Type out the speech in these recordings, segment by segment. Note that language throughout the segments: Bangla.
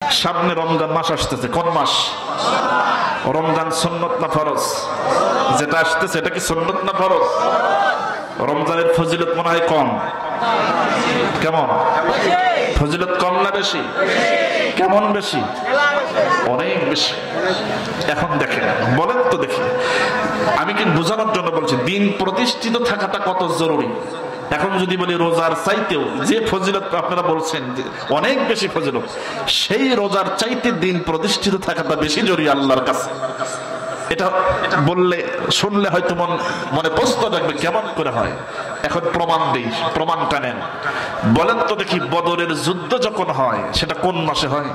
সামনে রমজান মাস আসতেছে। কোন মাস? রমজান সুন্নত না ফরজ? যেটা আসতেছে এটা কি সুন্নত না ফরজ? রমজানের ফজিলত মনে হয় কম। কেমন ফজিলত? কম না বেশি? কেমন বেশি? অনেক বেশি। এখন দেখেন, বলেন তো দেখি, আমি কি বোঝানোর জন্য বলছি দিন প্রতিষ্ঠিত থাকাটা কত জরুরি। এখন যদি বলি রোজার চাইতেও যে ফজিলত আপনারা বলছেন যে অনেক বেশি ফজিলত, সেই রোজার চাইতে দিন প্রতিষ্ঠিত থাকাটা বেশি জরুরি আল্লাহর কাছে। এটা বললে শুনলে হয়তো মনে প্রশ্ন থাকবে কেমন করে হয়। এখন প্রমাণ দিই, প্রমাণটা নেন। বলেন তো দেখি, বদরের যুদ্ধ যখন হয় সেটা কোন মাসে হয়?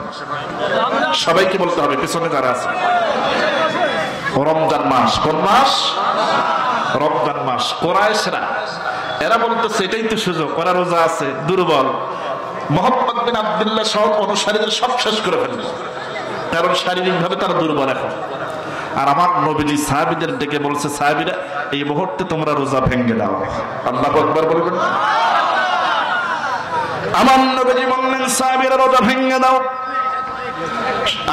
সবাইকে বলতে হবে, পিছনে যারা আছে। রমজান মাস। কোন মাস? রমজান মাস। কোরাইশরা এরা বলতেছে এটাই তো সুযোগ, ওরা রোজা আছে, দুর্বল, মুহাম্মদ বিন আব্দুল্লাহ সহ অনুসারীদের সব শেষ করে ফেলবে, কারণ শারীরিক ভাবে তারা দুর্বল এখন। আর আমার নবীজি সাহাবীদের ডেকে বলছে, সাহাবীরা এই মুহূর্তে তোমরা রোজা ভেঙে দাও। আল্লাহু আকবার বলবেন। আমার নবীজি বললেন, সাহাবীরা রোজা ভেঙে দাও।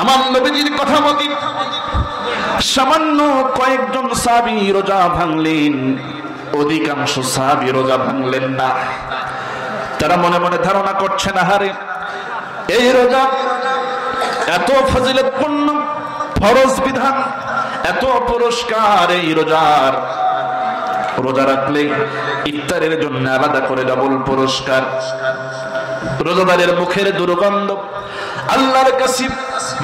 আমার নবীজির কথা মতো সামান্য কয়েকজন সাহাবী রোজা ভাঙলেন, অধিকাংশ সাহাবী রোজা ভাঙলেন না। তারা মনে মনে ধারণা করছেন, আহারে এই রোজা এত ফজিলতপূর্ণ ফরজ বিধান, এত পুরস্কার এই রোজার, রোজা রাখলে ইফতারের জন্য আলাদা করে ডাবল পুরস্কার। রোজাদারের মুখের দুর্গন্ধ আল্লাহর কাছে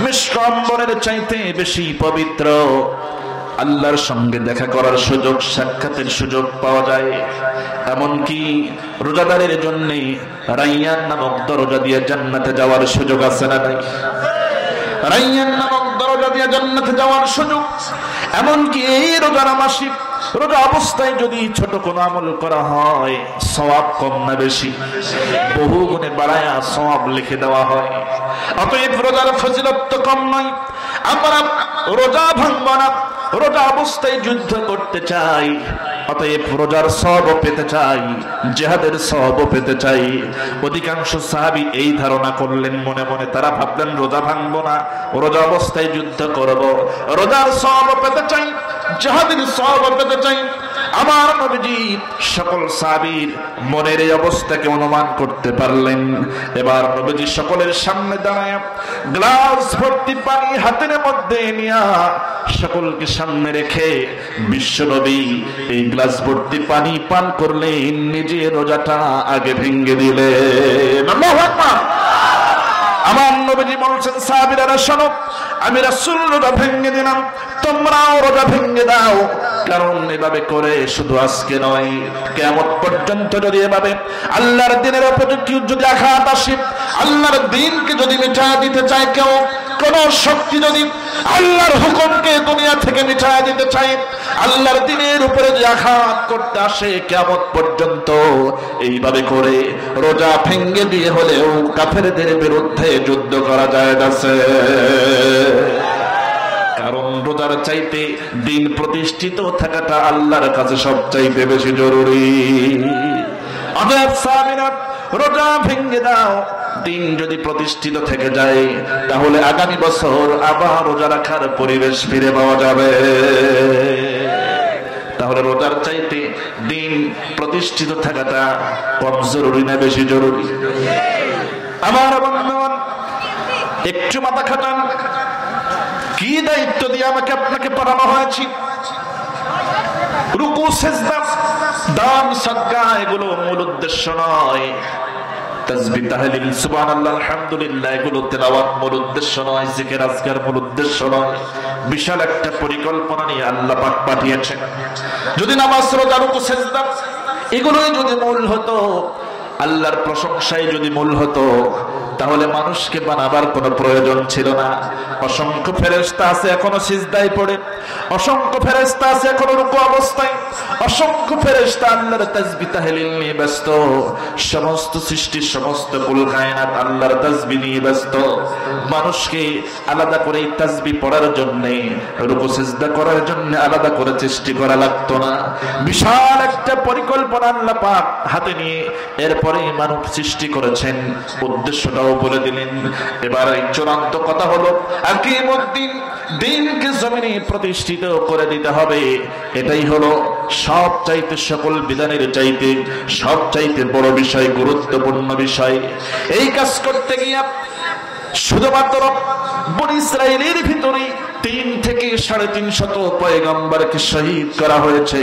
মিষ্ক অম্বরের চাইতে বেশি পবিত্র। আল্লাহর সঙ্গে দেখা করার সুযোগ, সাক্ষাতের সুযোগ পাওয়া যায়। এমনকি রোজাদারের জন্য রাইয়ান নামক দরজা দিয়ে জান্নাতে যাওয়ার সুযোগ আছে না নাই? রাইয়ান নামক দরজা দিয়ে জান্নাতে যাওয়ার সুযোগ। এমনকি এই রোজার মাসে রোজা অবস্থায় যদি ছোট কোনো আমল করা হয়, সওয়াব কম না বেশি? বহু গুণে বাড়ায়া সওয়াব লিখে দেওয়া হয়। অতএব রোজার ফজিলত তো কম নয়। আমরা রোজা ভাঙব না, রোজা অবস্থায় যুদ্ধ করতে চাই। অতএব রোজার সওয়াবও পেতে চাই, জিহাদের সওয়াবও পেতে চাই। অধিকাংশ সাহাবী এই ধারণা করলেন মনে মনে, তারা ভাবলেন রোজা ভাঙবো না, রোজা অবস্থায় যুদ্ধ করব, রোজার সওয়াবও পেতে চাই, জিহাদের সওয়াবও পেতে চাই। আমার নবীজি সকল সাহাবীর মনের এই অবস্থাকে অনুমান করতে পারলেন। এবার নবীজি সকলের সামনে দাঁড়ায় গ্লাস ভর্তি পানি হাতের মধ্যে নিয়ে সকলকে সামনে রেখে বিশ্বনবী এই গ্লাস ভর্তি পানি পান করলেন, নিজে রোজাটা আগে ভেঙে দিলেন। আল্লাহু আকবার। আমার নবীজি বলছেন, সাহাবীরা শোনো, আমি রাসূল রোজা ভেঙে দিলাম, তোমরাও রোজা ভেঙে দাও। কারণ এভাবে করে শুধু আজকে নয়, কিয়ামত পর্যন্ত যদি এভাবে আল্লাহর দ্বীনের উপর যদি আঘাত আসে, আল্লাহর দ্বীনকে যদি মিটায় দিতে চায় কেউ, কোন শক্তি যদি আল্লাহর হুকুমকে দুনিয়া থেকে মিটায় দিতে চায়, আল্লাহর দ্বীনের উপরে যে আঘাত করতে আসে, কিয়ামত পর্যন্ত এইভাবে করে রোজা ভেঙে দিয়ে হলেও কাফেরদের বিরুদ্ধে যুদ্ধ করা যায় আছে। কারণ রোজার চাইতে দিন প্রতিষ্ঠিত থাকাটা আল্লাহর কাছে সবচাইতে বেশি জরুরি। অতএব সাহাবীরা রোজা ভেঙে দাও। দিন যদি প্রতিষ্ঠিত থেকে যায়, তাহলে আগামী বছর আবার রোজা রাখার পরিবেশ ফিরে পাওয়া যাবে। তাহলে রোজার চাইতে দিন প্রতিষ্ঠিত থাকাটা কম জরুরি না বেশি জরুরি? আমার বন্ধুগণ, একটু মাথা খাটান। কি দায়িত্ব দিয়ে আমাকে আপনাকে পড়ানো হয়েছে? রুকু, সিজদা, দান, সাদকা এগুলো মূল উদ্দেশ্য নয়। তাসবিহ, তাহলিল, সুবহানাল্লাহ, আলহামদুলিল্লাহ এগুলো তেলাওয়াত মূল উদ্দেশ্য নয়। জিকির আজকার মূল উদ্দেশ্য নয়। বিশাল একটা পরিকল্পনা নিয়ে আল্লাহ পাক পাঠিয়েছেন। যদি নামাজ, রোজা, রুকু, সিজদা এগুলোই যদি মূল হতো, আল্লাহর প্রশংসাই যদি মূল হতো, তাহলে মানুষকে বানাবার কোনো প্রয়োজন ছিল না। অসংখ্য ফেরেশতা আছে এখনো সিজদায় পড়ে, অসংখ্য ফেরেশতা আছে এখনো রুকু অবস্থায়, অসংখ্য ফেরেশতা আল্লাহর তাসবিহ তাহলিল নিয়ে ব্যস্ত। সমস্ত সৃষ্টির সমস্ত কুল কায়নাত আল্লাহর তাসবিহ নিয়ে ব্যস্ত। মানুষকে আলাদা করে তাসবিহ পড়ার জন্য, রুকু সিজদা করার জন্য আলাদা করে সৃষ্টি করা লাগতো না। বিশাল একটা পরিকল্পনা আল্লাহ পাক হাতে নিয়ে এরপরে মানব সৃষ্টি করেছেন। উদ্দেশ্যটাও কথাও বলে দিলেন। এবার এই চূড়ান্ত কথা হলো আকিমুদ্দিন, দ্বীনকে জমিনে প্রতিষ্ঠিত করে দিতে হবে। এটাই হলো সবচাইতে সকল বিধানের চাইতে সবচাইতে বড় বিষয়, গুরুত্বপূর্ণ বিষয়। এই কাজ করতে গিয়ে শুধুমাত্র বনী ইসরাইলের ভিতরে 3 থেকে 350 পয়গম্বরকে শহীদ করা হয়েছে।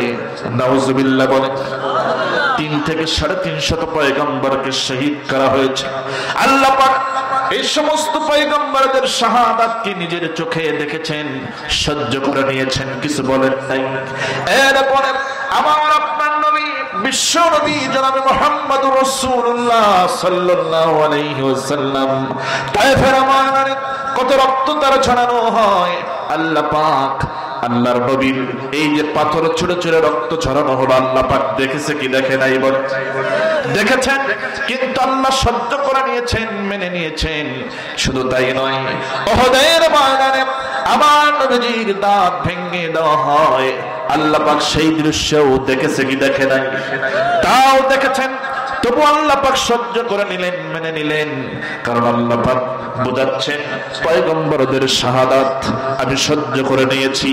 নাউজুবিল্লাহ বলে 3 থেকে 350 পয়গম্বরকে শহীদ করা হয়েছে। আল্লাহ পাক এই সমস্ত পয়গম্বরদের শাহাদাতকে নিজের চোখে দেখেছেন, সহ্য করে নিয়েছেন, কিছু বলেন নাই। এরপরে আমার আপনার নবী বিশ্ব নবী জনাবে মুহাম্মদুর রাসূলুল্লাহ সাল্লাল্লাহু আলাইহি ওয়াসাল্লাম তায়েফের ময়দানে কত রক্ত তার ছড়ানো হয়। আল্লাহ পাক আল্লাহর নবীর এই যে পাথর ছুঁড়ে ছুঁড়ে রক্ত ছড়ানো হলো, আল্লাহ পাক দেখেছে কি দেখে নাই? বল দেখেছেন, কিন্তু আল্লাহ সহ্য করে নিয়েছেন, মেনে নিয়েছেন। শুধু তাই নয়, উহুদের ময়দানে আমার নবীর দাঁত ভেঙে দেওয়া হয়, আল্লাহ পাক সেই দৃশ্যও দেখেছে কি দেখে নাই? তাও দেখেছেন, তবু আল্লাহ পাক সহ্য করে নিলেন, মেনে নিলেন। কারণ আল্লাহ পাক বোঝাচ্ছেন পয়গম্বরদের শাহাদাত আমি সহ্য করে নিয়েছি,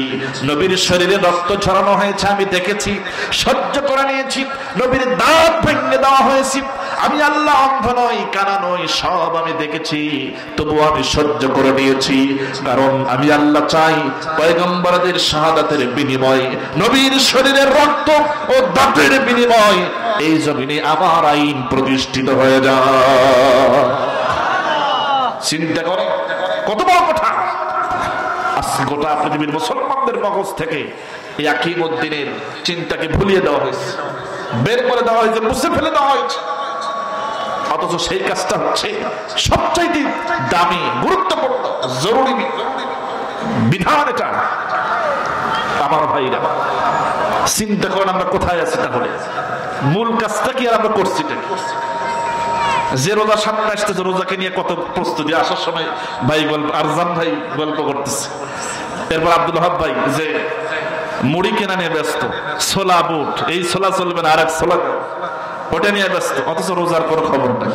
নবীর শরীরে রক্ত ঝরানো হয়েছে আমি দেখেছি, সহ্য করে নিয়েছি। নবীর দাঁত ভেঙে দেওয়া হয়েছে, আমি আল্লাহ অন্ধ নই, কানা নই, সব আমি দেখেছি, তবু আমি সহ্য করে নিয়েছি। কারণ আমি আল্লাহ চাই পয়গম্বরদের শাহাদাতের বিনিময়, নবীর শরীরের রক্ত ও দাঁতের বিনিময় এই জমিনে আমার আইন প্রতিষ্ঠিত হয়ে যায়। চিন্তা করে কত বড় কথা। আজকে গোটা পৃথিবীর মুসলমানদের মগজ থেকে এই আকিমুদ্দিনের চিন্তাকে ভুলিয়ে দেওয়া হয়েছে, বের করে দেওয়া হয়েছে, মুছে ফেলে দেওয়া হয়েছে। অথচ সেই কাজটা হচ্ছে সবচাইতে দামি, গুরুত্বপূর্ণ, জরুরি বিধান। এটা আমার ভাইরা চিন্তা করেন আমরা কোথায় আছি, তাহলে মূল কাজটা কি আর আমরা করছি? যে রোজা সামনে আসতেছে, রোজাকে নিয়ে কত প্রস্তুতি। আসার সময় ভাই গল্প, আরজান ভাই গল্প করতেছে, এরপর আব্দুল ওয়াহাব ভাই যে মুড়ি কেনা নিয়ে ব্যস্ত, ছোলা বুট, এই ছোলা চলবে না, আর এক ছোলা ওটা নিয়ে ব্যস্ত, অথচ রোজার কোনো খবর নাই।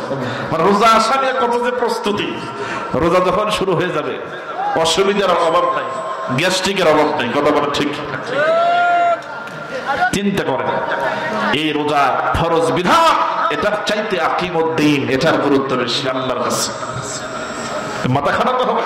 মানে রোজা আসা নিয়ে কত যে প্রস্তুতি। রোজা যখন শুরু হয়ে যাবে অসুবিধার অভাব নাই, গ্যাস্ট্রিকের অভাব নাই, কথা বলে ঠিক। চিন্তা করেন এই রোজা ফরজ বিধান, এটার চাইতে আকিমুদ্দিন, এটার গুরুত্ব বেশি আল্লাহর কাছে। মাথা খারাপ হবে।